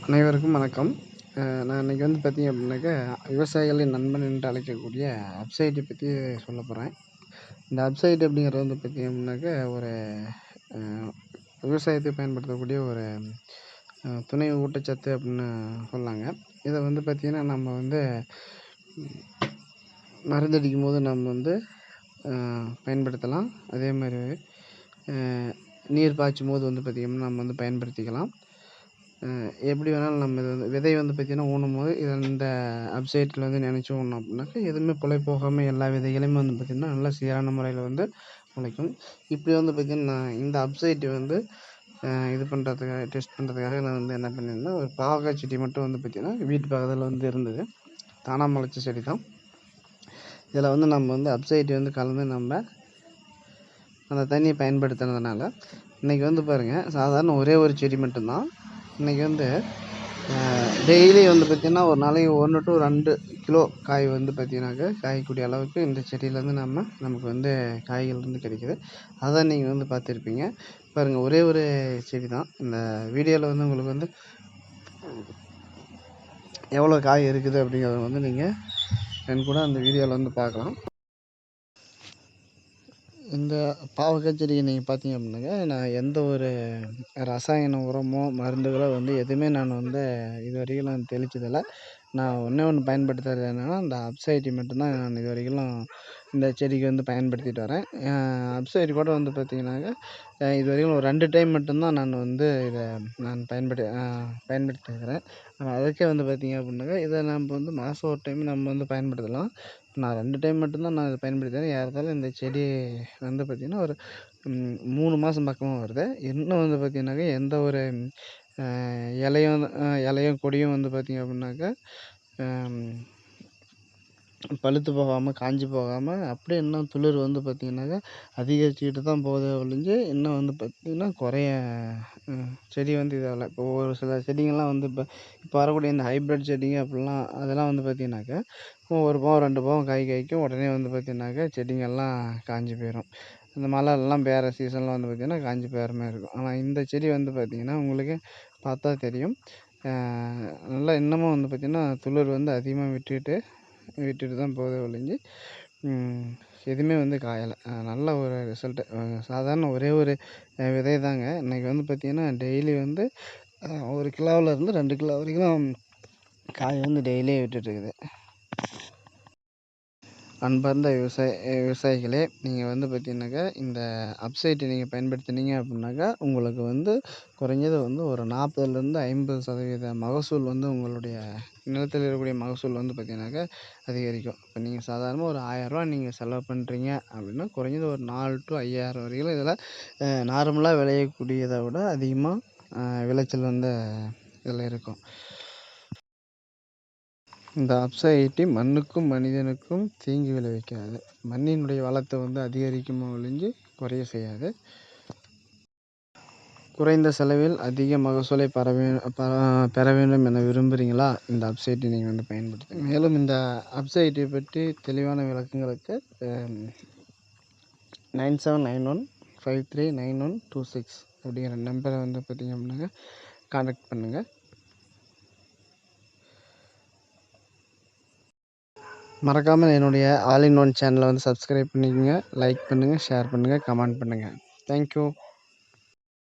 அனைவருக்கும் வணக்கம். நான் இன்னைக்கு வந்து பார்த்தீங்க அப்படின்னாக்கா, விவசாயிகளின் நண்பன் என்று அழைக்கக்கூடிய அப்சைட்டை பத்தி சொல்லப் போறேன். இந்த அப்சைட் அப்படிங்கிறது வந்து பார்த்தீங்க அப்படின்னாக்கா, ஒரு அ விவசாயத்துக்கு பயன்படுத்தக்கூடிய ஒரு துணை ஊட்டச்சத்து அப்படின்னு சொல்லலாங்க. இத வந்து பார்த்தீங்கன்னா, நம்ம வந்து மருந்தடிக்கும்போது நம்ம வந்து அ பயன்படுத்தலாம். அதே மாரி அ நீர் பாய்ச்சும்போது வந்து பார்த்தீங்கன்னா, நம்ம வந்து பயன்படுத்திக்கலாம். எப்படி வேணாலும் நம்ம இது வந்து விதை வந்து பார்த்தீங்கன்னா, ஊனும்போது இத இந்த அப்சைட்ல வந்து நெனச்சு ஊனுனோம் அப்படின்னாக்கா, எதுவுமே புழை போகாம எல்லா விதைகளுமே வந்து பார்த்தீங்கன்னா, நல்லா சீரான முறையில வந்து முளைக்கும். இப்படி வந்து பார்த்தீங்கன்னா, நான் இந்த அப்சைட் வந்து இது பண்ணுறதுக்காக டெஸ்ட் பண்ணுறதுக்காக நான் வந்து என்ன பண்ணியிருந்தேன், ஒரு பாவக்காய் செடி மட்டும் வந்து பார்த்தீங்கன்னா, வீட்டு பக்கத்தில வந்து இருந்தது. தானா முளைச்ச செடி தான். இதில வந்து நம்ம வந்து அப்சைட் வந்து கலந்து நம்ம அந்த தண்ணிய பயன்படுத்துனதுனால, இன்னைக்கு வந்து பாருங்க, சாதாரண ஒரே ஒரு செடி மட்டும் தான். இன்னைக்கு வந்து டெய்லி வந்து பார்த்தீங்கன்னா, ஒரு நாளைக்கு 1 டூ 2 கிலோ காய் வந்து பார்த்தீங்கன்னாக்கா, காய்க்கக்கூடிய அளவுக்கு இந்த செடியிலேருந்து நமக்கு வந்து காய்கள் வந்து கிடைக்குது. அதான் நீங்க வந்து பார்த்துருப்பீங்க. பாருங்க ஒரே ஒரு செடி தான். இந்த வீடியோல வந்து உங்களுக்கு வந்து எவ்வளோ காய் இருக்குது அப்படிங்கிறத வந்து நீங்க என்கூட அந்த வீடியோல வந்து பார்க்கலாம். இந்த பாவக்காய் செடிய நீங்க பார்த்தீங்க அப்படின்னாக்கா, நான் எந்த ஒரு ரசாயன உரமோ, மருந்துகளோ வந்து எதுவுமே நான் வந்து இதுவரைக்கும் நான் தெளிச்சதில்ல. நான் ஒண்ணே ஒண்ணு பயன்படுத்துறது என்னன்னா, இந்த அப்சைட்டி மட்டும் தான் நான் இதுவரைக்கும் இந்த செடிக்கு வந்து பயன்படுத்திட்டு வரேன். அப்சைட் கூட வந்து பார்த்தீங்கன்னாக்கா, இதுவரைக்கும் ஒரு 2 டைம் மட்டும் தான் நான் வந்து இத நான் பயன்படுத்தியிருக்கிறேன். அதுக்கே வந்து பார்த்தீங்க அப்படின்னாக்கா, இத நம்ம வந்து மாசம் ஒரு டைம் நம்ம வந்து பயன்படுத்தலாம். நான் 2 டைம் மட்டும் தான் நான் இத பயன்படுத்தினேன். ஏறத்தாழ இந்த செடி வந்து பார்த்தீங்கன்னா, ஒரு 3 மாசம் பக்கமா வருது. இன்னும் வந்து பார்த்தீங்கன்னாக்கா, எந்த ஒரு அ இலையும் கொடியும் வந்து பார்த்தீங்க அப்படின்னாக்கா, அம் பழுத்து போகாம, காஞ்சு போகாம அப்படியே இன்னும் துளிர் வந்து பார்த்தீங்கன்னாக்கா, அதிகரிச்சுக்கிட்டு தான் போகுதே ஒழிஞ்சு, இன்னும் வந்து பார்த்தீங்கன்னா குறைய செடி வந்து இதாகல. இப்போ ஒரு சில செடிங்கள்லாம் வந்து இப்போ வரக்கூடிய இந்த ஹைப்ரிட் செடிங்க அப்படிலாம் அதெல்லாம் வந்து பார்த்தீங்கன்னாக்கா, ஒரு போகம் 2 போகம் காய் காய்க்கும். உடனே வந்து பார்த்தீங்கன்னாக்கா, செடிங்கள்லாம் காஞ்சு போயிரும். இந்த மழைலாம் பெய்யுற சீசன்லாம் வந்து பார்த்தீங்கன்னா, காஞ்சு போயிற மாரி இருக்கும். ஆனா இந்த செடி வந்து பார்த்தீங்கன்னா, உங்களுக்கு பார்த்தா தெரியும். அ நல்லா இன்னமும் வந்து பார்த்தீங்கன்னா, துளிர் வந்து அதிகமா விட்டுட்டு தான் போகுதே ஒழிஞ்சு, ம் எதுவுமே வந்து காயல. நல்ல ஒரு ரிசல்ட்டு. சாதாரண ஒரே ஒரு விதை தாங்க. இன்னைக்கு வந்து பார்த்தீங்கன்னா, டெய்லி வந்து 1 கிலோவிலேருந்து 2 கிலோ வரைக்கும் காய் வந்து டெய்லியும் விட்டுட்டுருக்குது. அன்பார்ந்த விவசாயிகளே, நீங்க வந்து பார்த்தீங்கன்னாக்கா, இந்த அப்சைட் நீங்க பயன்படுத்தினீங்க அப்படின்னாக்கா, உங்களுக்கு வந்து குறைஞ்சது வந்து ஒரு 40லேருந்து 50% மகசூல் வந்து உங்களுடைய நிலத்தில் இருக்கக்கூடிய மகசூல் வந்து பார்த்தீங்கன்னாக்கா, அதிகரிக்கும். இப்போ நீங்க சாதாரணமா ஒரு ரூ. 1000 நீங்க செலவு பண்ணுறீங்க அப்படின்னா, குறைஞ்சது ஒரு 4 டூ 5000 வரைக்கும் இதில நார்மலா விளையக்கூடியத விட அதிகமா விளைச்சல் வந்து இதில இருக்கும். இந்த அப்சைட்டி மண்ணுக்கும் மனிதனுக்கும் தீங்கு விளைவிக்காது. மண்ணினுடைய வளத்தை வந்து அதிகரிக்குமே ஒழிஞ்சு குறைய செய்யாது. குறைந்த செலவில் அதிக மகசூலை பெற வேண்டும் என விரும்புகிறீங்களா? இந்த அப்சைட்டை நீங்கள் வந்து பயன்படுத்துங்க. மேலும் இந்த அப்சைட்டை பற்றி தெளிவான விளக்கங்களுக்கு 9791539126 அப்படிங்கிற நம்பரை வந்து பார்த்தீங்க அப்படின்னாங்க கான்டாக்ட் பண்ணுங்கள். மறக்காமல் என்னுடைய ஆல் இன் ஒன் சேனலை வந்து சப்ஸ்கிரைப் பண்ணிக்கோங்க. லைக் பண்ணுங்கள், ஷேர் பண்ணுங்கள், கமெண்ட் பண்ணுங்கள். தேங்க்யூ.